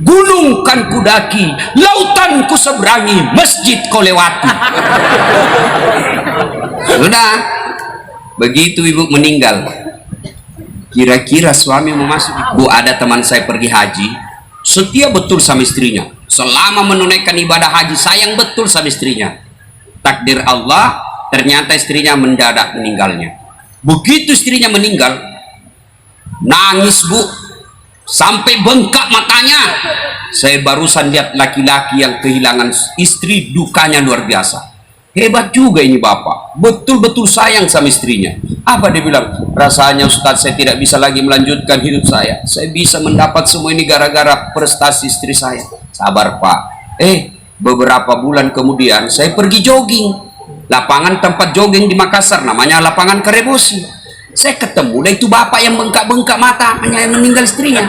gunung kan kudaki, lautan ku seberangi, masjid kau lewati. Sudah begitu ibu meninggal, kira-kira suami mau masuk. Bu, ada teman saya pergi haji, setia betul sama istrinya, selama menunaikan ibadah haji sayang betul sama istrinya. Takdir Allah, ternyata istrinya mendadak meninggalnya. Begitu istrinya meninggal, nangis bu sampai bengkak matanya. Saya barusan lihat laki-laki yang kehilangan istri, dukanya luar biasa. Hebat juga ini bapak, betul-betul sayang sama istrinya. Apa dia bilang? Rasanya Ustadz saya tidak bisa lagi melanjutkan hidup saya bisa mendapat semua ini gara-gara prestasi istri saya. Sabar pak. Beberapa bulan kemudian saya pergi jogging, lapangan tempat jogging di Makassar namanya lapangan Karebosi. Saya ketemu dah itu bapak yang bengkak-bengkak mata, yang meninggal istrinya.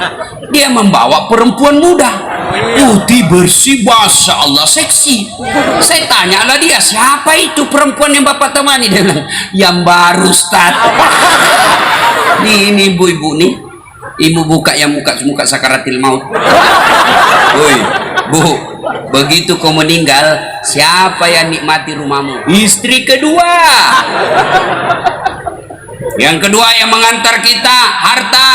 Dia membawa perempuan muda, putih bersih, masya Allah seksi. Saya tanya lah dia, siapa itu perempuan yang bapak temani? Dia bilang, yang baru Ustaz. Ini ibu-ibu nih, ibu buka yang muka sakaratil maut. Woi bu, begitu kau meninggal, siapa yang nikmati rumahmu? Istri kedua. Yang kedua yang mengantar kita harta.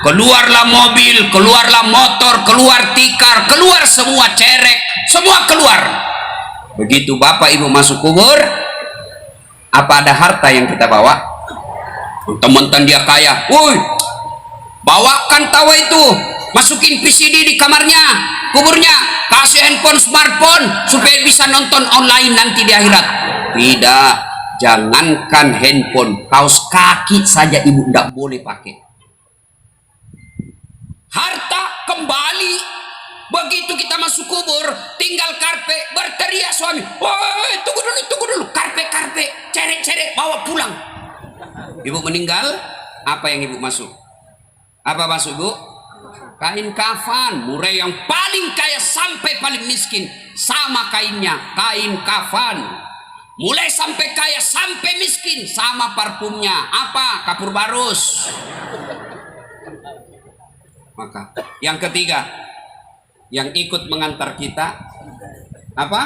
Keluarlah mobil, keluarlah motor, keluar tikar, keluar semua cerek, semua keluar. Begitu bapak ibu masuk kubur, apa ada harta yang kita bawa? Teman-teman dia kaya, woi, bawakan tawa itu, masukin PCD di kamarnya, kuburnya, kasih handphone, smartphone supaya bisa nonton online nanti di akhirat. Tidak, jangankan handphone, kaos kaki saja ibu tidak boleh pakai. Harta kembali. Begitu kita masuk kubur, tinggal karpet, berteriak suami, woi tunggu dulu, karpet, cerek, bawa pulang. Ibu meninggal, apa yang ibu masuk? Apa masuk bu? Kain kafan. Murai yang paling kaya sampai paling miskin sama kainnya, kain kafan. Mulai sampai kaya sampai miskin sama parfumnya, apa? Kapur barus. Maka yang ketiga yang ikut mengantar kita apa?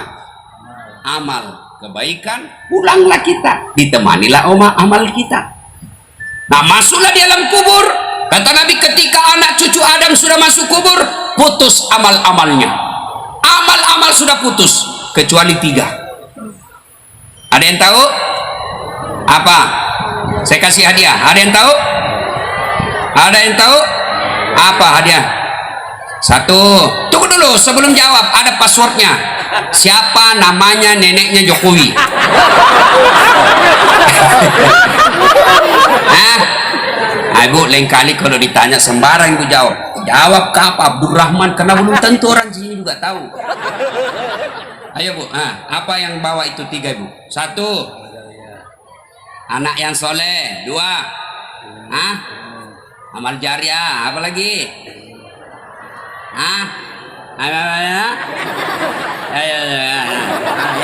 Amal kebaikan. Pulanglah kita, ditemanilah amal kita. Nah masuklah di alam kubur. Kata Nabi, ketika anak cucu Adam sudah masuk kubur, putus amal-amalnya. Amal-amal sudah putus kecuali 3. Ada yang tahu apa? Saya kasih hadiah. Ada yang tahu? Ada yang tahu apa hadiah? 1. Tunggu dulu sebelum jawab, ada passwordnya. Siapa namanya neneknya Jokowi? Ibu lain kali kalau ditanya sembarang ibu jawab ke apa? Abdurrahman, karena belum tentu orang sini juga tahu. Ayo bu, apa yang bawa itu 3 bu? 1, anak yang soleh. 2, amal jariah. Apa lagi?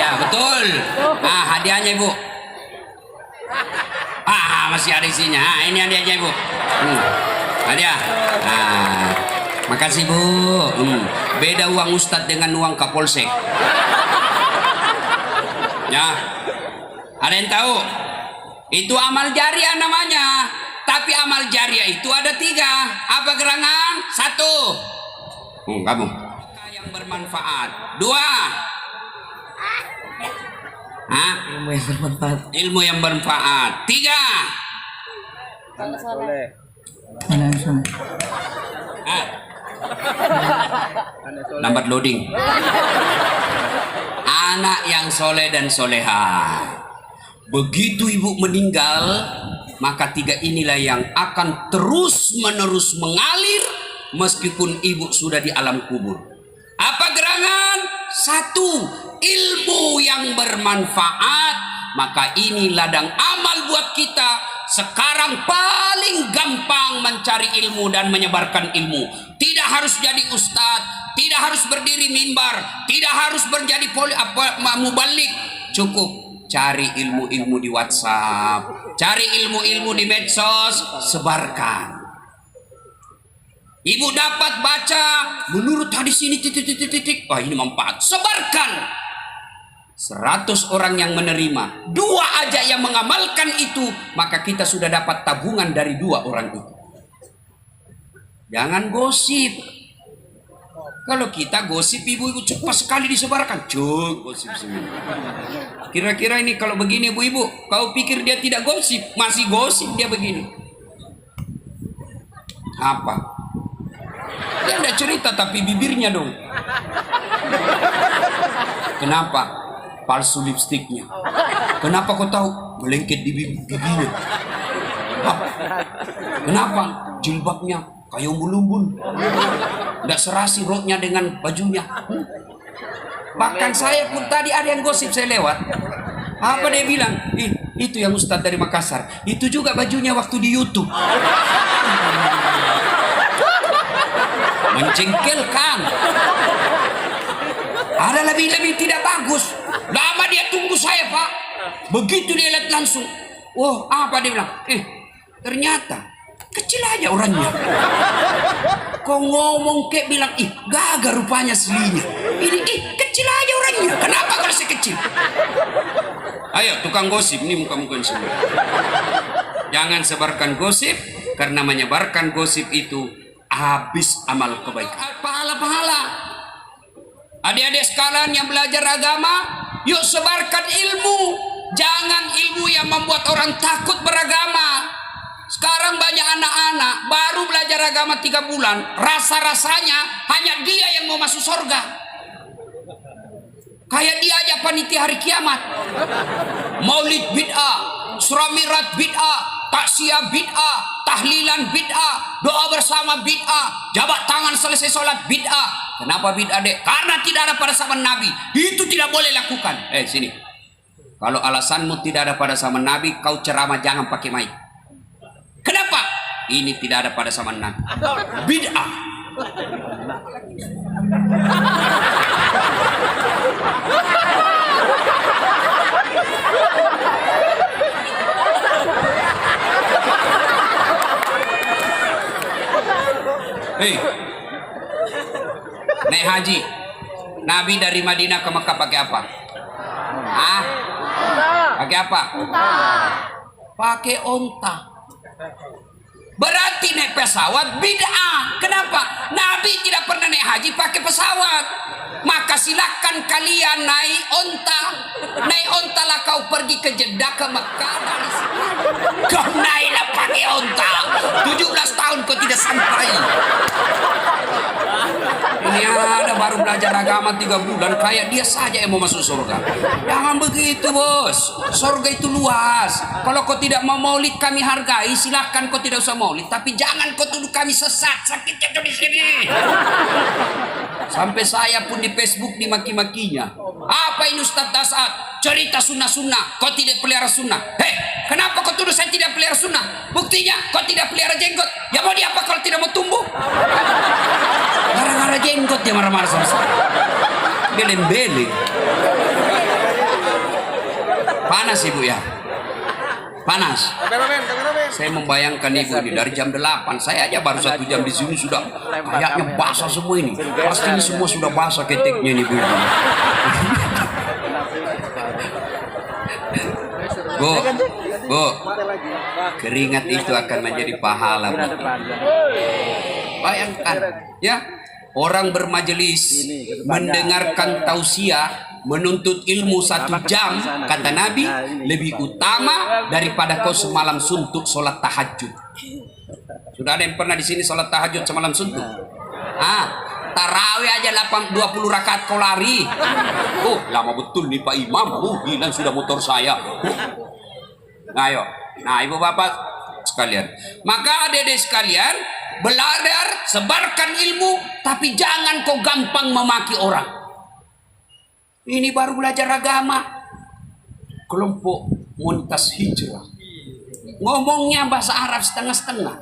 Ya betul. Hadiahnya ibu. Masih ada isinya. Ini hadiahnya ibu. Hadiah. Makasih bu. Beda uang ustadz dengan uang kapolsek. Ya. Ada yang tahu? Itu amal jariah namanya. Tapi amal jariah itu ada 3. Apa gerangan? 1. Kamu. Yang bermanfaat. 2. Ilmu yang bermanfaat. Ilmu yang bermanfaat. 3. Anak soleh. Lambat loading. Anak yang soleh dan soleha. Begitu ibu meninggal, maka 3 inilah yang akan terus menerus mengalir meskipun ibu sudah di alam kubur. Apa gerangan? 1. Ilmu yang bermanfaat. Maka ini ladang amal buat kita. Sekarang paling gampang mencari ilmu dan menyebarkan ilmu. Tidak harus jadi ustadz, tidak harus berdiri mimbar, tidak harus menjadi mubalik. Cukup cari ilmu-ilmu di WhatsApp, cari ilmu-ilmu di medsos, sebarkan. Ibu dapat baca menurut hadis ini titik. Wah, ini manfaat. Sebarkan. 100 orang yang menerima, 2 aja yang mengamalkan itu, maka kita sudah dapat tabungan dari 2 orang itu. Jangan gosip. Kalau kita gosip, ibu-ibu cepat sekali disebarkan. Gosip semua. Kira-kira ini kalau begini ibu-ibu, kau pikir dia tidak gosip? Masih gosip dia begini. Apa? Dia tidak cerita tapi bibirnya dong. Kenapa? Palsu lipstiknya. Kenapa kau tahu? Melengket di giginya. Kenapa? Jilbabnya kayak umbul-umbul. Tidak serasi roknya dengan bajunya. Bahkan saya pun tadi ada yang gosip, saya lewat. Apa dia bilang? Itu yang Ustadz dari Makassar. Itu juga bajunya waktu di YouTube. Mencengkelkan. Ada lebih-lebih tidak bagus. Lama dia tunggu saya, Pak. Begitu dia lihat langsung. Oh, apa dia bilang? Ternyata kecil aja orangnya. Kau ngomong kayak bilang, gagah rupanya aslinya. Ini kecil aja orangnya. Kenapa kalau saya kecil? Ayo, tukang gosip, ini muka-muka semua. Jangan sebarkan gosip, karena menyebarkan gosip itu habis amal kebaikan. Pahala-pahala. Adik-adik sekalian yang belajar agama, yuk sebarkan ilmu. Jangan ilmu yang membuat orang takut beragama. Sekarang banyak anak-anak baru belajar agama 3 bulan, rasa-rasanya hanya dia yang mau masuk surga. Kayak dia aja panitia hari kiamat. Maulid bid'ah, surah mi'raj bid'ah, taksiyah bid'ah, tahlilan bid'ah, doa bersama bid'ah, jabat tangan selesai sholat bid'ah. Kenapa bid'ah, Dek? Karena tidak ada pada zaman Nabi. Itu tidak boleh lakukan. Sini. Kalau alasanmu tidak ada pada zaman Nabi, kau ceramah jangan pakai mic. Kenapa? Ini tidak ada pada zaman Nabi. Bid'ah. Naik haji, Nabi dari Madinah ke Mekah pakai apa? Pakai apa? Pakai onta. Berarti naik pesawat bid'ah. Kenapa? Nabi tidak pernah naik haji pakai pesawat. Maka silakan kalian naik onta. Naik onta lah kau pergi ke Jeddah, ke Mekah. Dari sini kau naiklah pakai onta. 17 tahun kau tidak sampai. Ini ada baru belajar agama 3 bulan, kayak dia saja yang mau masuk surga. Jangan begitu, bos. Surga itu luas. Kalau kau tidak mau maulid, kami hargai. Silahkan kau tidak usah maulid, tapi jangan kau tuduh kami sesat. Sakitnya tuh di sini. Sampai saya pun di Facebook dimaki-makinya. Apa ini Ustadz Dasat? Cerita sunnah-sunnah. Kau tidak pelihara sunnah. Kenapa kau tuduh saya tidak pelihara sunnah? Buktinya kau tidak pelihara jenggot. Ya mau diapa kalau tidak mau tumbuh? Gara-gara jenggot dia marah-marah sama saya. Beleng-beleng. Panas ibu ya. Panas. Saya membayangkan ibu ini dari jam 8. Saya aja baru 1 jam di sini sudah kayaknya basah semua ini. Pasti ini semua sudah basah keteknya ini bu. Bu, keringat itu akan menjadi pahala. Bayangkan, ya, orang bermajelis mendengarkan tausiah, menuntut ilmu 1 jam, kata Nabi, lebih utama daripada kau semalam suntuk sholat tahajud. Sudah ada yang pernah di sini sholat tahajud semalam suntuk? Tarawih aja 20 rakaat kau lari. Lama betul nih Pak Imam. Bilang sudah motor saya. Nah, ayo. Nah, ibu bapak sekalian. Maka adik-adik sekalian, belajar, sebarkan ilmu, tapi jangan kau gampang memaki orang. Ini baru belajar agama. Kelompok Montas Hijrah. Ngomongnya bahasa Arab setengah-setengah.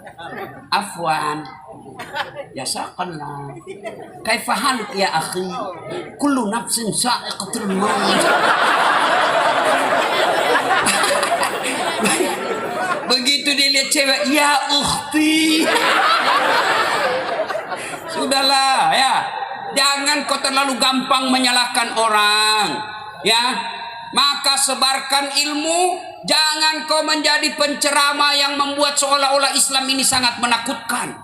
Afwan. Ya sakanlah. Kaifa haluk ya akhi? Kullu nafsin sa'iqatul maut. Begitu dia lihat cewek, ya ukhti. Sudahlah ya, jangan kau terlalu gampang menyalahkan orang ya. Maka sebarkan ilmu, jangan kau menjadi penceramah yang membuat seolah-olah Islam ini sangat menakutkan.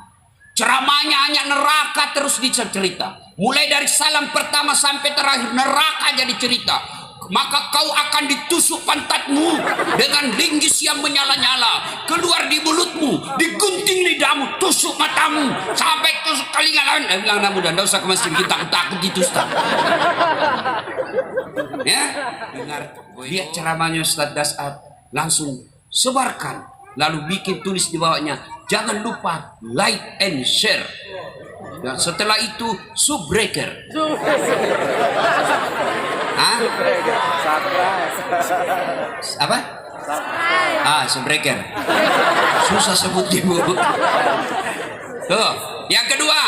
Ceramahnya hanya neraka terus dicerita, mulai dari salam pertama sampai terakhir neraka jadi cerita. Maka kau akan ditusuk pantatmu dengan linggis yang menyala-nyala, keluar di mulutmu, digunting lidahmu, tusuk matamu, sampai tusuk telinga lain. Bilang anak muda, tidak usah ke masjid, kita takut itu Ustaz. Ya, dengar, lihat ceramahnya Ustaz Dasat, langsung sebarkan, lalu bikin tulis di bawahnya, jangan lupa like and share. Dan setelah itu subbreaker. Hah? Apa? Subbreaker. Susah sebut ibu. Tuh, yang kedua,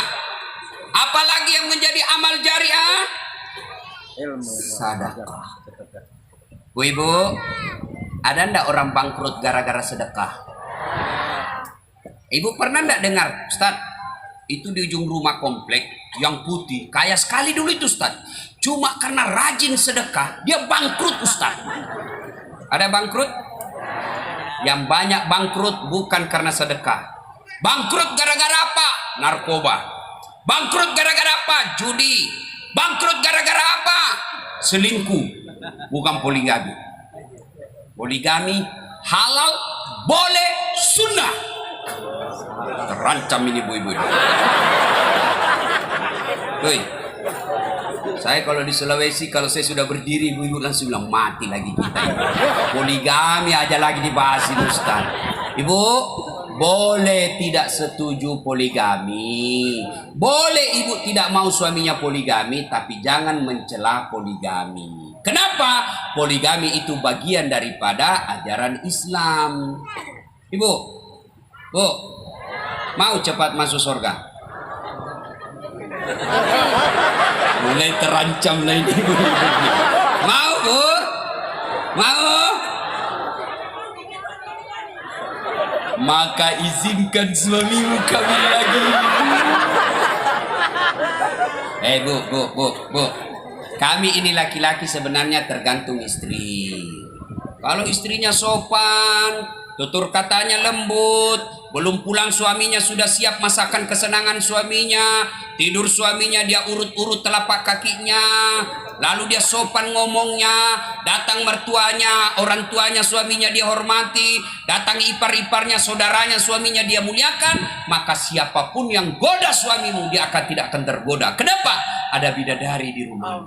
apalagi yang menjadi amal jariah? Sedekah. Bu Ibu, ada ndak orang bangkrut gara-gara sedekah? Ibu pernah ndak dengar, Ustaz? Itu di ujung rumah komplek yang putih, kaya sekali dulu itu Ustaz. Cuma karena rajin sedekah, dia bangkrut Ustaz. Ada bangkrut? Yang banyak bangkrut bukan karena sedekah. Bangkrut gara-gara apa? Narkoba. Bangkrut gara-gara apa? Judi. Bangkrut gara-gara apa? Selingkuh. Bukan poligami. Poligami halal, boleh, sunnah. Terancam ini ibu-ibu. Woi, saya kalau di Sulawesi, kalau saya sudah berdiri, ibu-ibu langsung bilang mati lagi kita ini. Poligami aja lagi dibahas ini Ustaz. Ibu, boleh tidak setuju poligami, boleh ibu tidak mau suaminya poligami, tapi jangan mencela poligami. Kenapa? Poligami itu bagian daripada ajaran Islam. Ibu, Bu, mau cepat masuk surga? Mulai terancam lah ini. Mau Bu? Mau? Maka izinkan suamimu kawin lagi. Bu. Kami ini laki-laki sebenarnya tergantung istri. Kalau istrinya sopan, tutur katanya lembut, belum pulang suaminya sudah siap masakan kesenangan suaminya, tidur suaminya dia urut-urut telapak kakinya, lalu dia sopan ngomongnya, datang mertuanya, orang tuanya suaminya dia hormati, datang ipar-iparnya, saudaranya suaminya dia muliakan, maka siapapun yang goda suamimu dia tidak akan tergoda. Kenapa? Ada bidadari di rumah.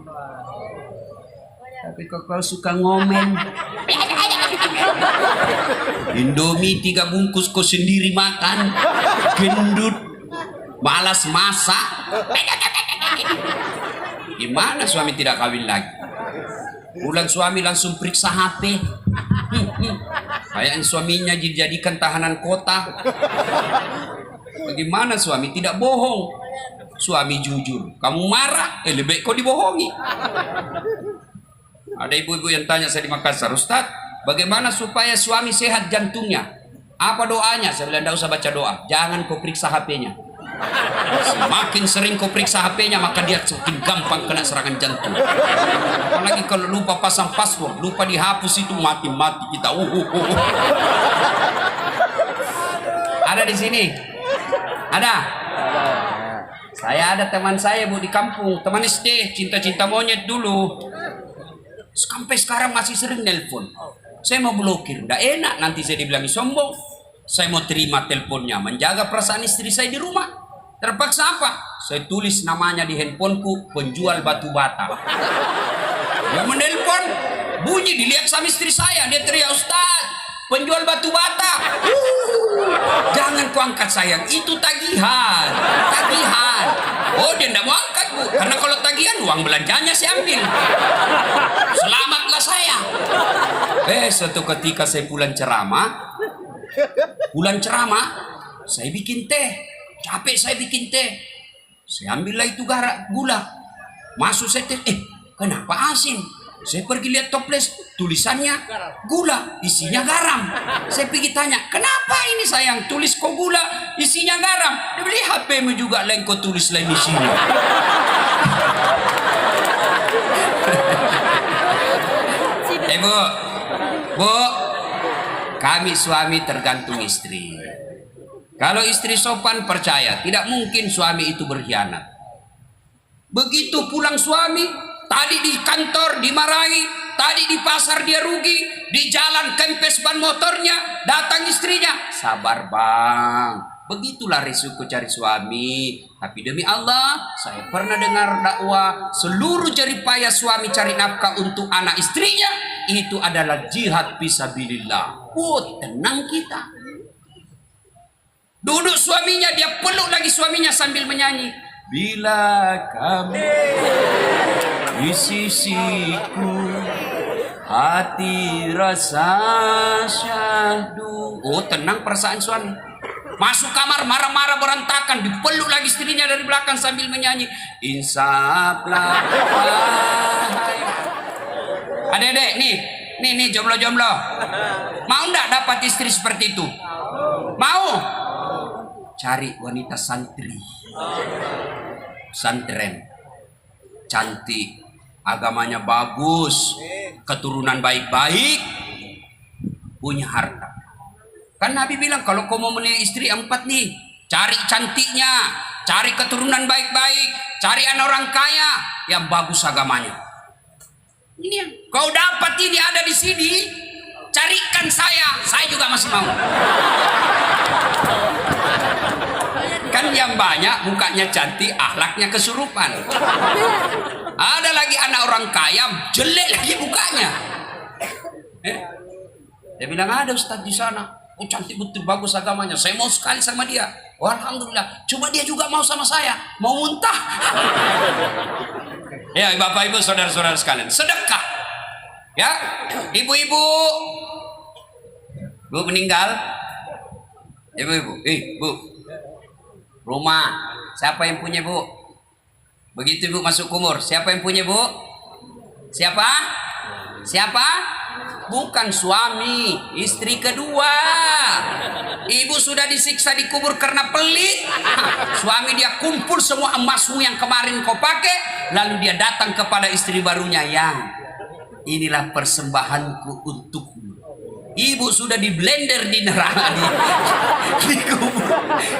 Tapi kau suka ngomel, Indomie 3 bungkus kau sendiri makan, gendut, malas masak. Gimana suami tidak kawin lagi? Pulang suami langsung periksa HP. Kayaknya suaminya dijadikan tahanan kota. Bagaimana suami tidak bohong? Suami jujur. Kamu marah, lebih kau dibohongi. Ada ibu-ibu yang tanya saya di Makassar, Ustaz, bagaimana supaya suami sehat jantungnya? Apa doanya? Saya bilang, tidak usah baca doa. Jangan kau periksa HP-nya. Semakin sering kau periksa HP-nya, maka dia semakin gampang kena serangan jantung. Apalagi kalau lupa pasang password, lupa dihapus, itu mati-mati kita. Ada di sini? Ada? Saya ada teman saya Bu di kampung, teman SD, cinta-cinta monyet dulu. Sampai sekarang masih sering nelpon. Saya mau blokir, nggak enak nanti saya dibilang sombong. Saya mau terima teleponnya, menjaga perasaan istri saya di rumah. Terpaksa apa? Saya tulis namanya di handphoneku, penjual batu bata. Yang menelpon, bunyi dilihat sama istri saya, dia teriak, Ustaz, penjual batu bata. Jangan kau angkat sayang, itu tagihan. Tagihan. Oh, dia tidak mau angkat Bu, karena kalau tagihan uang belanjanya saya ambil. Selamatlah saya. Suatu ketika saya pulang ceramah, saya bikin teh. Capek saya bikin teh. Saya ambillah itu gula. Masuk saya teh, kenapa asin? Saya pergi lihat toples, tulisannya gula, isinya garam. Saya pergi tanya, kenapa ini sayang? Tulis kok gula, isinya garam. Dia beli HP-mu juga lain kau tulis lain isinya. Bu, bu, kami suami tergantung istri. Kalau istri sopan percaya, tidak mungkin suami itu berkhianat. Begitu pulang suami, tadi di kantor dimarahi, tadi di pasar dia rugi, di jalan kempes ban motornya, datang istrinya. Sabar bang, begitulah risiko cari suami. Tapi demi Allah, saya pernah dengar dakwah, seluruh jerih payah suami cari nafkah untuk anak istrinya, itu adalah jihad fisabilillah. Oh, tenang kita. Duduk suaminya, dia peluk lagi suaminya sambil menyanyi. Bila kamu di sisiku, hati rasa syahdu. Oh, tenang perasaan suami. Masuk kamar marah-marah berantakan, dipeluk lagi istrinya dari belakang sambil menyanyi. Insaflah. Adek-adek, nih jomblo-jomblo. Mau ndak dapat istri seperti itu? Mau? Cari wanita santri. Santren, cantik, agamanya bagus, keturunan baik-baik, punya harta. Kan Nabi bilang kalau kau mau memilih istri 4 nih, cari cantiknya, cari keturunan baik-baik, cari anak orang kaya yang bagus agamanya. Ini yang kau dapat, ini ada di sini, carikan saya juga masih mau. Kan yang banyak mukanya cantik, akhlaknya kesurupan. Ada lagi anak orang kaya, jelek lagi mukanya. Dia bilang ada ustaz di sana. Oh cantik betul, bagus agamanya. Saya mau sekali sama dia. Oh, alhamdulillah. Cuma dia juga mau sama saya. Mau muntah. Ya bapak ibu saudara-saudara sekalian, sedekah. Ya, ibu-ibu. Bu meninggal. Ibu-ibu, bu. Rumah, siapa yang punya bu? Begitu ibu masuk umur, siapa yang punya bu? Siapa? Siapa? Bukan suami, istri kedua. Ibu sudah disiksa di kubur karena pelit. Suami dia kumpul semua emasmu yang kemarin kau pakai, lalu dia datang kepada istri barunya, yang inilah persembahanku untukmu. Ibu sudah di blender di neraka di kubur.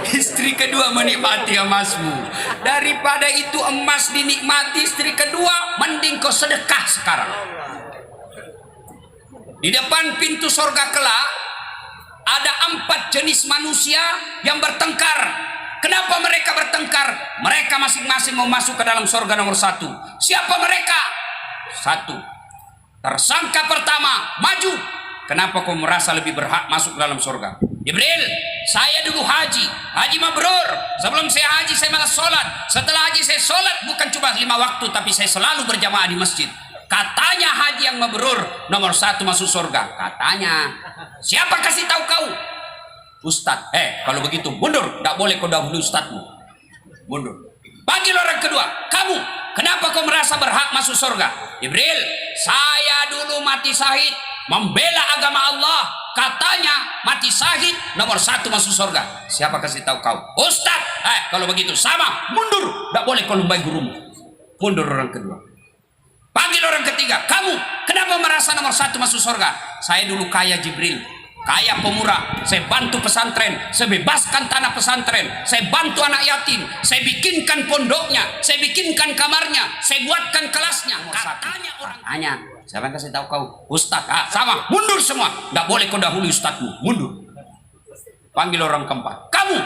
Istri kedua menikmati emasmu. Daripada itu emas dinikmati istri kedua, mending kau sedekah sekarang. Di depan pintu sorga kelak ada 4 jenis manusia yang bertengkar. Kenapa mereka bertengkar? Mereka masing-masing mau masuk ke dalam sorga nomor 1. Siapa mereka? 1. Tersangka pertama maju. Kenapa kau merasa lebih berhak masuk dalam surga? Jibril, saya dulu haji mabrur. Sebelum saya haji saya malas sholat. Setelah haji saya sholat bukan cuma 5 waktu, tapi saya selalu berjamaah di masjid. Katanya haji yang mabrur nomor 1 masuk surga. Katanya. Siapa kasih tahu kau? Ustadz. Kalau begitu mundur. Tidak boleh kau dahului ustadzmu. Mundur. Panggil orang kedua. Kamu, kenapa kau merasa berhak masuk surga? Jibril, saya dulu mati syahid membela agama Allah. Katanya mati syahid nomor 1 masuk surga. Siapa kasih tahu kau? Ustaz. Kalau begitu sama, mundur. Tidak boleh kau lumbai gurumu. Mundur orang kedua. Panggil orang ketiga. Kamu kenapa merasa nomor 1 masuk surga? Saya dulu kaya Jibril, kaya pemurah. Saya bantu pesantren, saya bebaskan tanah pesantren, saya bantu anak yatim, saya bikinkan pondoknya, saya bikinkan kamarnya, saya buatkan kelasnya. Katanya orang tanya, siapa yang kasih tahu kau? Ustaz. Sama, mundur semua. Tidak boleh kau dahului ustadzmu. Mundur. Panggil orang keempat. Kamu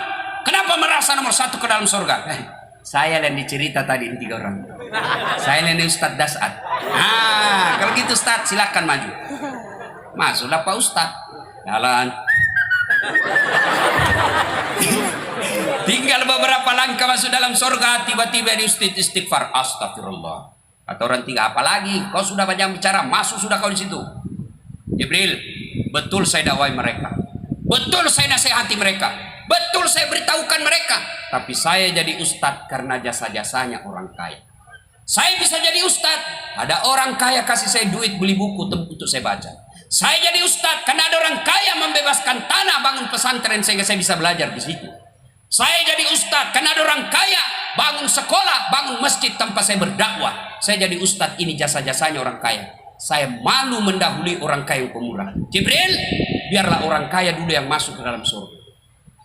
kenapa merasa nomor 1 ke dalam surga? Saya yang dicerita tadi 3 orang. Saya yang Ustaz Dasat. Kalau gitu Ustaz silakan maju. Masuklah Pak Ustaz. Jalan. Tinggal beberapa langkah masuk dalam surga, tiba-tiba di Ustaz istighfar. Astagfirullah. Kata orang 3, apalagi kau sudah banyak bicara, masuk sudah kau di situ. Jibril, betul saya dakwai mereka, betul saya nasihati mereka, betul saya beritahukan mereka, tapi saya jadi ustadz karena jasa-jasanya orang kaya. Saya bisa jadi ustadz, ada orang kaya kasih saya duit beli buku untuk saya baca. Saya jadi ustadz karena ada orang kaya membebaskan tanah bangun pesantren sehingga saya bisa belajar di situ. Saya jadi ustadz karena ada orang kaya bangun sekolah, bangun masjid tanpa saya berdakwah. Saya jadi ustadz, ini jasa-jasanya orang kaya. Saya malu mendahului orang kaya yang pemurah. Jibril, biarlah orang kaya dulu yang masuk ke dalam surga.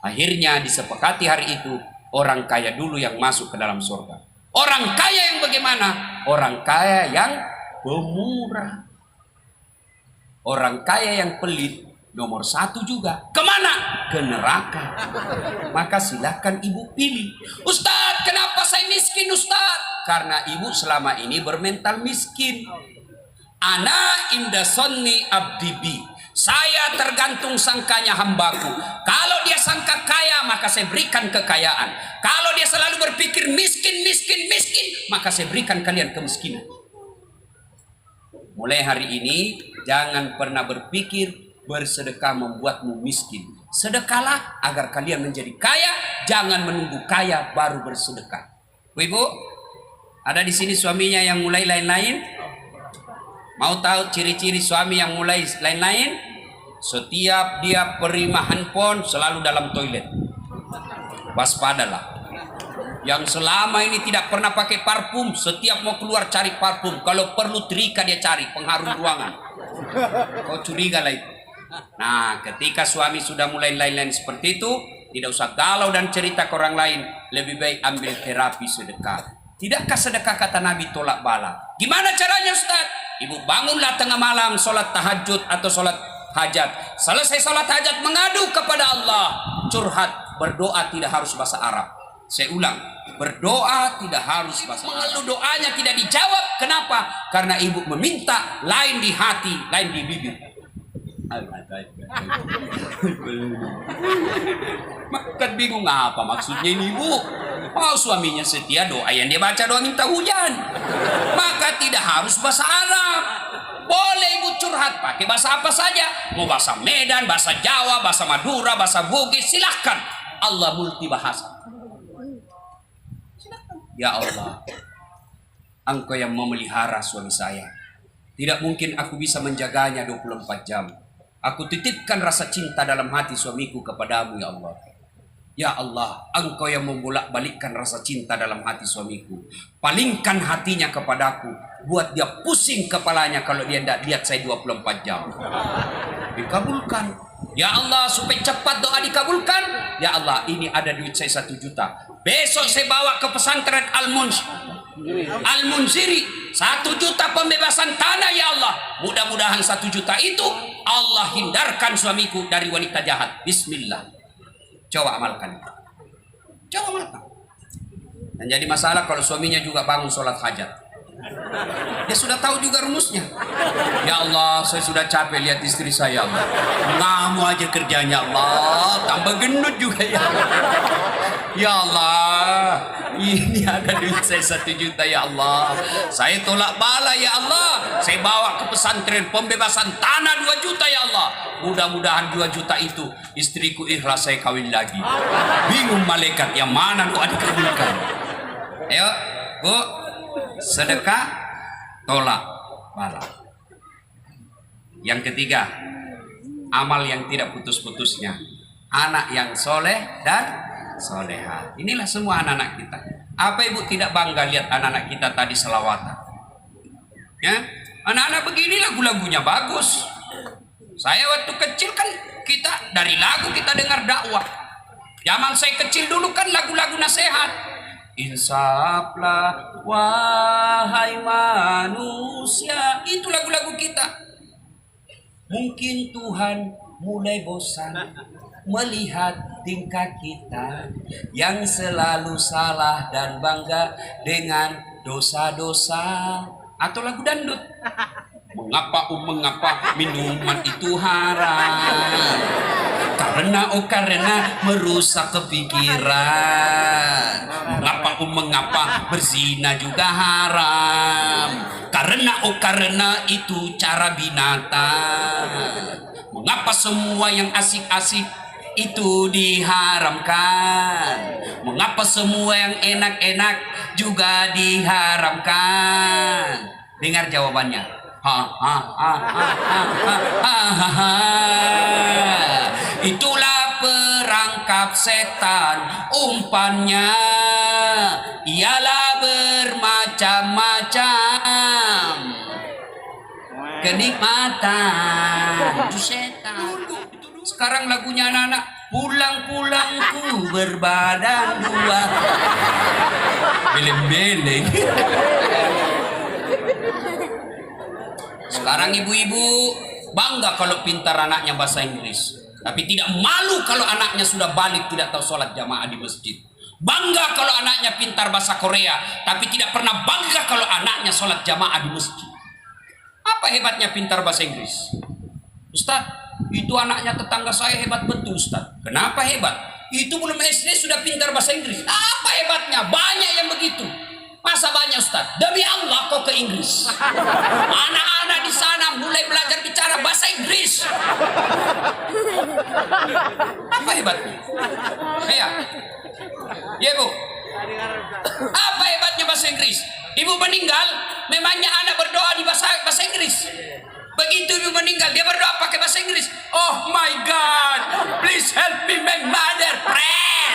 Akhirnya disepakati hari itu orang kaya dulu yang masuk ke dalam surga. Orang kaya yang bagaimana? Orang kaya yang pemurah. Orang kaya yang pelit nomor 1 juga. Kemana? Ke neraka. Maka silahkan ibu pilih. Ustadz, kenapa saya miskin Ustadz? Karena ibu selama ini bermental miskin. Ana inda sonni abdibi. Saya tergantung sangkanya hambaku. Kalau dia sangka kaya, maka saya berikan kekayaan. Kalau dia selalu berpikir miskin, maka saya berikan kalian kemiskinan. Mulai hari ini, jangan pernah berpikir bersedekah membuatmu miskin. Sedekahlah agar kalian menjadi kaya. Jangan menunggu kaya baru bersedekah. Ibu, ada di sini suaminya yang mulai lain-lain? Mau tahu ciri-ciri suami yang mulai lain-lain? Setiap dia perima handphone selalu dalam toilet. Waspadalah. Yang selama ini tidak pernah pakai parfum, setiap mau keluar cari parfum. Kalau perlu trika dia cari, pengharum ruangan. Kau curiga lah itu. Nah, ketika suami sudah mulai lain-lain seperti itu, tidak usah galau dan cerita ke orang lain. Lebih baik ambil terapi sedekah. Tidakkah sedekah kata Nabi tolak bala? Gimana caranya Ustaz? Ibu bangunlah tengah malam, sholat tahajud atau sholat hajat. Selesai sholat hajat mengadu kepada Allah. Curhat, berdoa tidak harus bahasa Arab. Saya ulang, berdoa tidak harus bahasa Arab. Lalu doanya tidak dijawab. Kenapa? Karena ibu meminta lain di hati, lain di bibir. Makan bingung apa maksudnya ini ibu. Oh, suaminya setia, doa yang dia baca doa minta hujan. Maka tidak harus bahasa Arab. Boleh ibu curhat pakai bahasa apa saja. Mau bahasa Medan, bahasa Jawa, bahasa Madura, bahasa Bugis, silahkan. Allah multi bahasa. Ya Allah, Engkau yang memelihara suami saya. Tidak mungkin aku bisa menjaganya 24 jam. Aku titipkan rasa cinta dalam hati suamiku kepadamu ya Allah. Ya Allah, Engkau yang membolak-balikkan rasa cinta dalam hati suamiku. Palingkan hatinya kepadaku. Buat dia pusing kepalanya kalau dia tidak lihat saya 24 jam. Dikabulkan. Ya Allah, supaya cepat doa dikabulkan. Ya Allah, ini ada duit saya 1 juta. Besok saya bawa ke pesantren Al-Munziri. 1 juta pembebasan tanah ya Allah. Mudah-mudahan 1 juta itu Allah hindarkan suamiku dari wanita jahat. Bismillah. Coba amalkan. Coba amalkan. Dan jadi masalah kalau suaminya juga bangun sholat hajat. Dia sudah tahu juga rumusnya. Ya Allah, saya sudah capek lihat istri saya Allah. Ngamu aja kerjanya Allah. Tambah gendut juga ya Allah. Ya Allah, ini ada duit saya 1 juta ya Allah. Saya tolak bala ya Allah. Saya bawa ke pesantren pembebasan tanah 2 juta ya Allah. Mudah-mudahan 2 juta itu istriku ikhlas saya kawin lagi. Bingung malaikat yang mana kok dikabulkan. Ayo Bu, sedekah tolak bala. Yang ketiga, amal yang tidak putus-putusnya. Anak yang soleh dan soleha. Inilah semua anak-anak kita. Apa ibu tidak bangga lihat anak-anak kita tadi selawatan? Ya, anak-anak begini lagu-lagunya bagus. Saya waktu kecil kan kita dari lagu kita dengar dakwah. Zaman saya kecil dulu kan lagu-lagu nasihat. Insaflah wahai manusia. Itu lagu-lagu kita. Mungkin Tuhan mulai bosan melihat tingkah kita yang selalu salah dan bangga dengan dosa-dosa. Atau lagu dangdut. Mengapa minuman itu haram? Karena merusak kepikiran. Mengapa berzina juga haram? Karena itu cara binatang. Mengapa semua yang asik-asik itu diharamkan? Mengapa semua yang enak-enak juga diharamkan? Dengar jawabannya. Itulah perangkap setan, umpannya ialah bermacam-macam kenikmatan itu setan. Sekarang lagunya anak-anak, pulang-pulangku berbadan dua, beleng-beleng. Sekarang ibu-ibu bangga kalau pintar anaknya bahasa Inggris, tapi tidak malu kalau anaknya sudah balik tidak tahu sholat jamaah di masjid. Bangga kalau anaknya pintar bahasa Korea, tapi tidak pernah bangga kalau anaknya sholat jamaah di masjid. Apa hebatnya pintar bahasa Inggris? Ustaz, itu anaknya tetangga saya hebat betul Ustaz. Kenapa hebat? Itu belum SD sudah pintar bahasa Inggris. Apa hebatnya? Banyak yang begitu. Masa banyak Ustaz? Demi Allah kau ke Inggris. Anak-anak di sana mulai belajar bicara bahasa Inggris. Apa hebatnya? Ya, ya Bu. Apa hebatnya bahasa Inggris? Ibu meninggal, memangnya anak berdoa di bahasa Inggris. Begitu ibu meninggal, dia berdoa pakai bahasa Inggris. Oh my God, please help me my mother pray.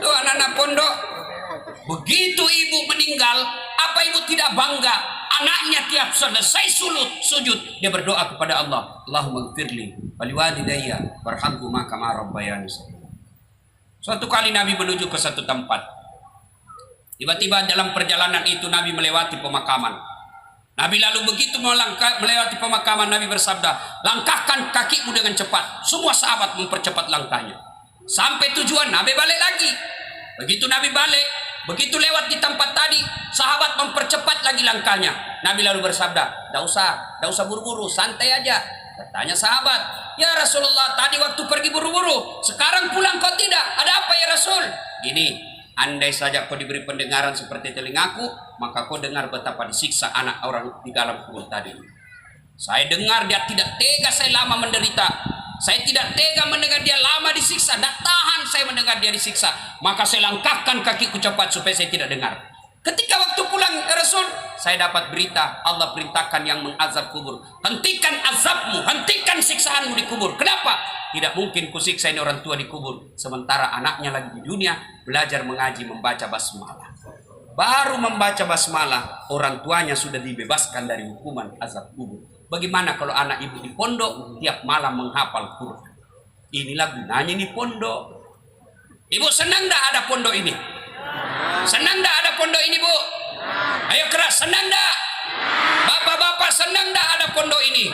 Tuh anak-anak pondok, begitu ibu meninggal, apa ibu tidak bangga? Anaknya tiap selesai sujud, dia berdoa kepada Allah. Allahumma gfirli waliwalidayya warhamhuma kama rabbayani shaghira. Suatu kali Nabi menuju ke satu tempat. Tiba-tiba dalam perjalanan itu Nabi melewati pemakaman. Nabi lalu begitu melewati pemakaman, Nabi bersabda, langkahkan kakimu dengan cepat. Semua sahabat mempercepat langkahnya. Sampai tujuan, Nabi balik lagi. Begitu Nabi balik, begitu lewat di tempat tadi, sahabat mempercepat lagi langkahnya. Nabi lalu bersabda, tidak usah buru-buru, santai aja. Bertanya sahabat, ya Rasulullah, tadi waktu pergi buru-buru, sekarang pulang kau tidak, ada apa ya Rasul? Gini, andai saja kau diberi pendengaran seperti telingaku, maka kau dengar betapa disiksa anak orang di dalam kubur tadi. Saya dengar dia tidak tega saya lama menderita. Saya tidak tega mendengar dia lama disiksa. Tidak tahan saya mendengar dia disiksa. Maka saya langkahkan kakiku cepat supaya saya tidak dengar. Ketika waktu pulang ya Rasul, saya dapat berita Allah perintahkan yang mengazab kubur. Hentikan azabmu, hentikan siksaanmu di kubur. Kenapa? Tidak mungkin kusiksa ini orang tua di kubur, sementara anaknya lagi di dunia belajar mengaji membaca basmalah. Baru membaca basmalah, orang tuanya sudah dibebaskan dari hukuman azab kubur. Bagaimana kalau anak ibu di pondok tiap malam menghafal Quran? Inilah gunanya ini pondok. Ibu senang tak ada pondok ini? Senang tak ada pondok ini Bu? Ayo keras, senang tak? Bapak-bapak senang tak ada pondok ini?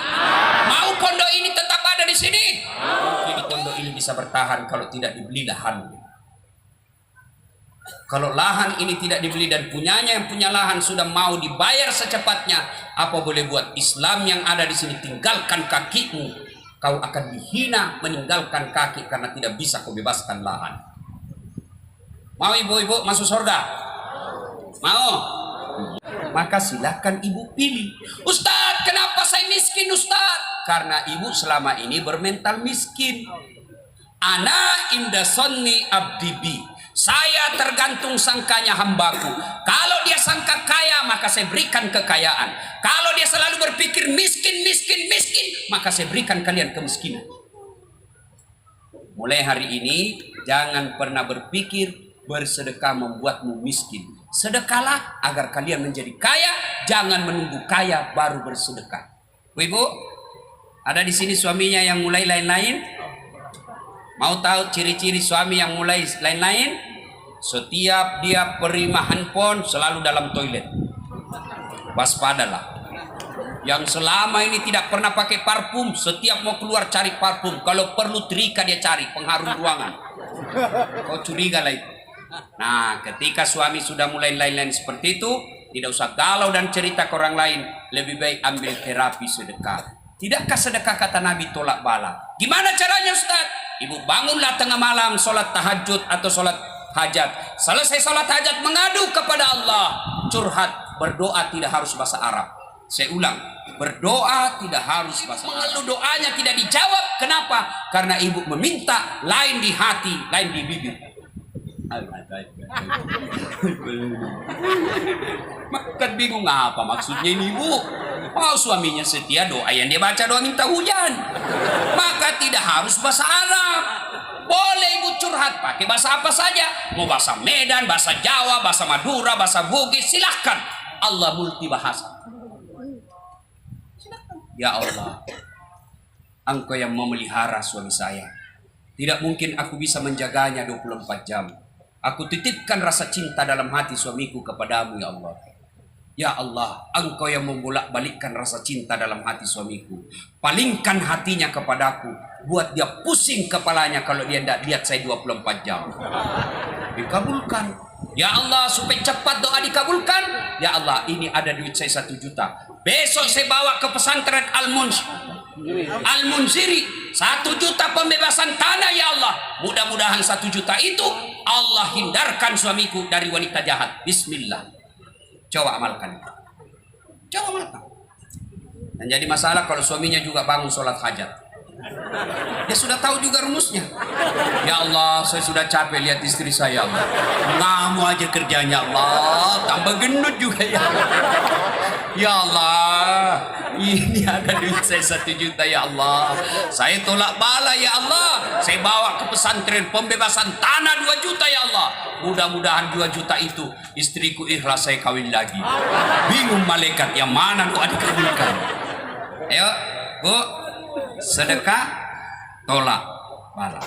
Mau pondok ini tetap ada di sini? Mungkin pondok ini bisa bertahan kalau tidak dibeli lahan. Kalau lahan ini tidak dibeli dan punyanya yang punya lahan sudah mau dibayar secepatnya, apa boleh buat? Islam yang ada di sini, tinggalkan kakimu. Kau akan dihina meninggalkan kaki karena tidak bisa kau bebaskan lahan. Mau ibu-ibu masuk surga? Mau? Maka silakan ibu pilih. Ustadz, kenapa saya miskin Ustadz? Karena ibu selama ini bermental miskin. Ana inda sonni abdibi. Saya tergantung sangkanya hambaku. Kalau dia sangka kaya, maka saya berikan kekayaan. Kalau dia selalu berpikir miskin, maka saya berikan kalian kemiskinan. Mulai hari ini, jangan pernah berpikir bersedekah membuatmu miskin. Sedekahlah agar kalian menjadi kaya. Jangan menunggu kaya baru bersedekah. Ibu, ada di sini suaminya yang mulai lain-lain? Mau tahu ciri-ciri suami yang mulai lain-lain? Setiap dia perima handphone selalu dalam toilet. Waspadalah. Yang selama ini tidak pernah pakai parfum, setiap mau keluar cari parfum. Kalau perlu trika dia cari pengharum ruangan. Kau curiga lah itu. Nah, ketika suami sudah mulai lain-lain seperti itu, tidak usah galau dan cerita ke orang lain. Lebih baik ambil terapi sedekah. Tidakkah sedekah kata Nabi tolak bala? Gimana caranya Ustaz? Ibu bangunlah tengah malam sholat tahajud atau sholat hajat. Selesai sholat hajat mengadu kepada Allah. Curhat, berdoa tidak harus bahasa Arab. Saya ulang, berdoa tidak harus bahasa Arab. Mengeluh doanya tidak dijawab. Kenapa? Karena ibu meminta lain di hati, lain di bibir. Kan bingung apa maksudnya ini ibu. Oh, suaminya setia, doa yang dia baca doa minta hujan. Maka tidak harus bahasa Arab. Boleh ibu curhat pakai bahasa apa saja. Mau bahasa Medan, bahasa Jawa, bahasa Madura, bahasa Bugis, silahkan. Allah multi bahasa. Ya Allah, Engkau yang memelihara suami saya. Tidak mungkin aku bisa menjaganya 24 jam. Aku titipkan rasa cinta dalam hati suamiku kepadamu ya Allah. Ya Allah, Engkau yang membolak-balikkan rasa cinta dalam hati suamiku. Palingkan hatinya kepadaku. Buat dia pusing kepalanya kalau dia tidak lihat saya 24 jam. Dikabulkan. Ya Allah, supaya cepat doa dikabulkan. Ya Allah, ini ada duit saya 1 juta. Besok saya bawa ke pesantren Al-Munziri 1 juta pembebasan tanah ya Allah. Mudah-mudahan 1 juta itu Allah hindarkan suamiku dari wanita jahat. Bismillah. Coba amalkan. Coba amalkan. Dan jadi masalah kalau suaminya juga bangun sholat hajat. Dia sudah tahu juga rumusnya. Ya Allah, saya sudah capek lihat istri saya Allah. Ngamu aja kerjanya Allah. Tambah gendut juga ya Allah. Ya Allah, ini ada duit saya 1 juta ya Allah. Saya tolak bala ya Allah. Saya bawa ke pesantren pembebasan tanah 2 juta ya Allah. Mudah-mudahan 2 juta itu istriku ikhlas saya kawin lagi. Bingung malaikat yang mana doa dikabulkan. Ayo Bu, sedekah tolak bala.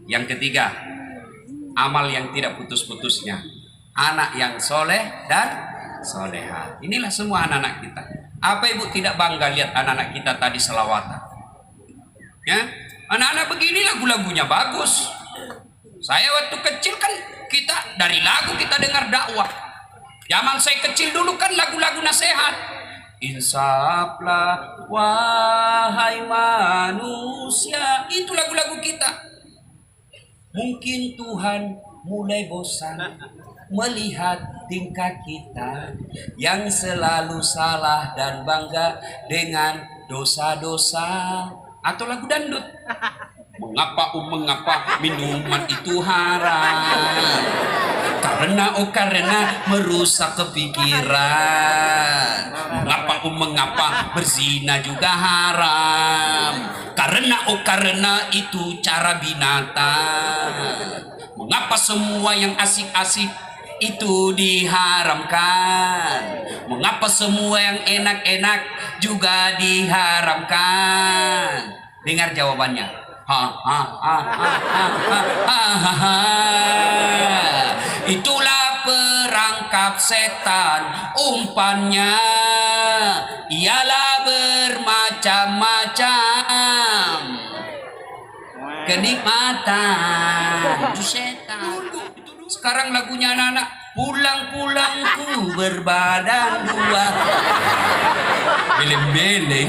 Yang ketiga, amal yang tidak putus-putusnya, anak yang soleh dan soleha. Inilah semua anak-anak kita. Apa ibu tidak bangga lihat anak-anak kita tadi selawatan? Ya, anak-anak begini lagu-lagunya bagus. Saya waktu kecil kan kita dari lagu kita dengar dakwah. Zaman saya kecil dulu kan lagu-lagu nasihat. Insaflah wahai manusia. Itu lagu-lagu kita. Mungkin Tuhan mulai bosan melihat tingkah kita yang selalu salah dan bangga dengan dosa-dosa. Atau lagu dangdut. Mengapa minuman itu haram? Karena merusak kepikiran. Mengapa berzina juga haram? Karena itu cara binatang. Mengapa semua yang asik-asik itu diharamkan? Mengapa semua yang enak-enak juga diharamkan? Dengar jawabannya. Itulah perangkap setan, umpannya ialah bermacam-macam kenikmatan setan. Sekarang lagunya anak-anak, pulang-pulangku berbadan 2. Beleng-beleng.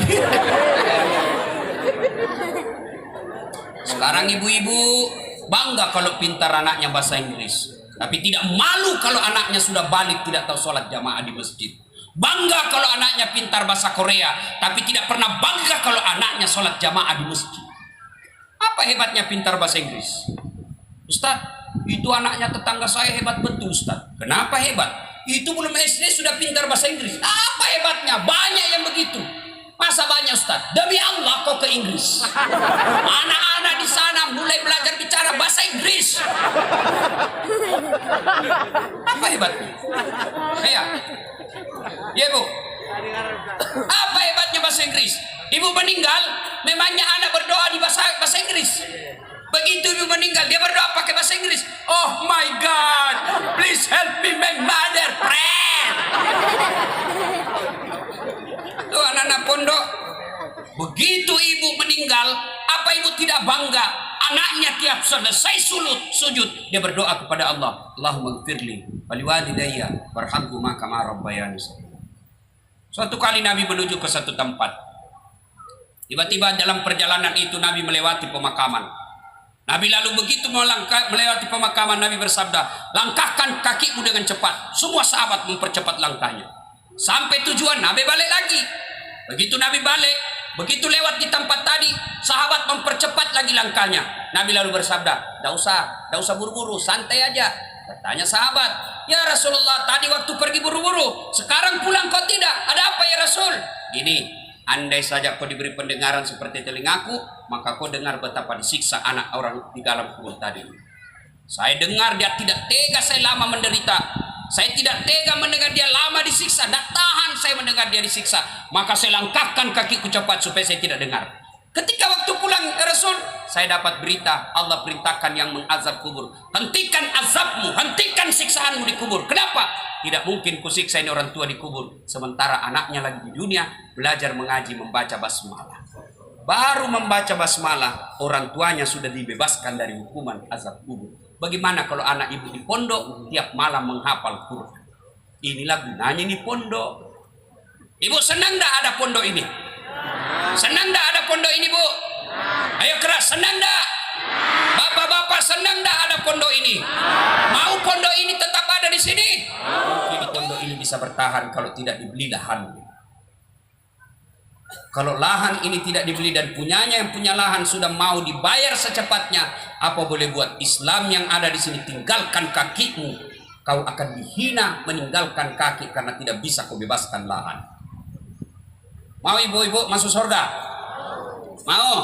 Sekarang ibu-ibu bangga kalau pintar anaknya bahasa Inggris, tapi tidak malu kalau anaknya sudah balik tidak tahu sholat jamaah di masjid. Bangga kalau anaknya pintar bahasa Korea, tapi tidak pernah bangga kalau anaknya sholat jamaah di masjid. Apa hebatnya pintar bahasa Inggris? Ustaz, itu anaknya tetangga saya hebat betul Ustaz. Kenapa hebat? Itu belum SD sudah pintar bahasa Inggris. Apa hebatnya? Banyak yang begitu. Masa banyak Ustaz? Demi Allah kau ke Inggris. Anak-anak di sana mulai belajar bicara bahasa Inggris. Apa hebatnya? Ya, ya Bu. Apa hebatnya bahasa Inggris? Ibu meninggal, memangnya anak berdoa di bahasa Inggris. Begitu ibu meninggal, dia berdoa pakai bahasa Inggris. Oh my God, please help me my mother pray. Tuh anak-anak pondok, begitu ibu meninggal, apa ibu tidak bangga? Anaknya tiap selesai sujud, dia berdoa kepada Allah. Allahumma gfirli waliwalidayya warhamhuma kama rabbayani shaghira. Suatu kali Nabi menuju ke satu tempat. Tiba-tiba dalam perjalanan itu Nabi melewati pemakaman. Nabi lalu begitu melewati pemakaman, Nabi bersabda, langkahkan kakimu dengan cepat. Semua sahabat mempercepat langkahnya. Sampai tujuan Nabi balik lagi. Begitu Nabi balik, begitu lewat di tempat tadi, sahabat mempercepat lagi langkahnya. Nabi lalu bersabda, "Tidak usah buru-buru, santai aja." Bertanya sahabat, "Ya Rasulullah, tadi waktu pergi buru-buru, sekarang pulang kok tidak? Ada apa ya Rasul?" Gini, andai saja kau diberi pendengaran seperti telingaku, maka kau dengar betapa disiksa anak orang di dalam kubur tadi. Saya dengar dia tidak tega saya lama menderita. Saya tidak tega mendengar dia lama disiksa. Tidak tahan saya mendengar dia disiksa. Maka saya langkahkan kakiku cepat supaya saya tidak dengar. Ketika waktu pulang ya Rasul, saya dapat berita Allah perintahkan yang mengazab kubur. Hentikan azabmu, hentikan siksaanmu di kubur. Kenapa? Tidak mungkin kusiksa ini orang tua di kubur, sementara anaknya lagi di dunia belajar mengaji membaca basmalah. Baru membaca basmalah, orang tuanya sudah dibebaskan dari hukuman azab kubur. Bagaimana kalau anak ibu di pondok tiap malam menghafal Quran? Inilah gunanya ini pondok. Ibu senang dah ada pondok ini? Senang dah ada pondok ini, Bu? Ayo keras, senang dah? Bapak-bapak senang dah ada pondok ini? Mau pondok ini tetap ada di sini? Mungkin pondok ini bisa bertahan kalau tidak dibeli lahan. Kalau lahan ini tidak dibeli dan punyanya yang punya lahan sudah mau dibayar secepatnya, apa boleh buat? Islam yang ada di sini, tinggalkan kakimu. Kau akan dihina meninggalkan kaki karena tidak bisa kau bebaskan lahan. Mau ibu-ibu masuk surga? Mau?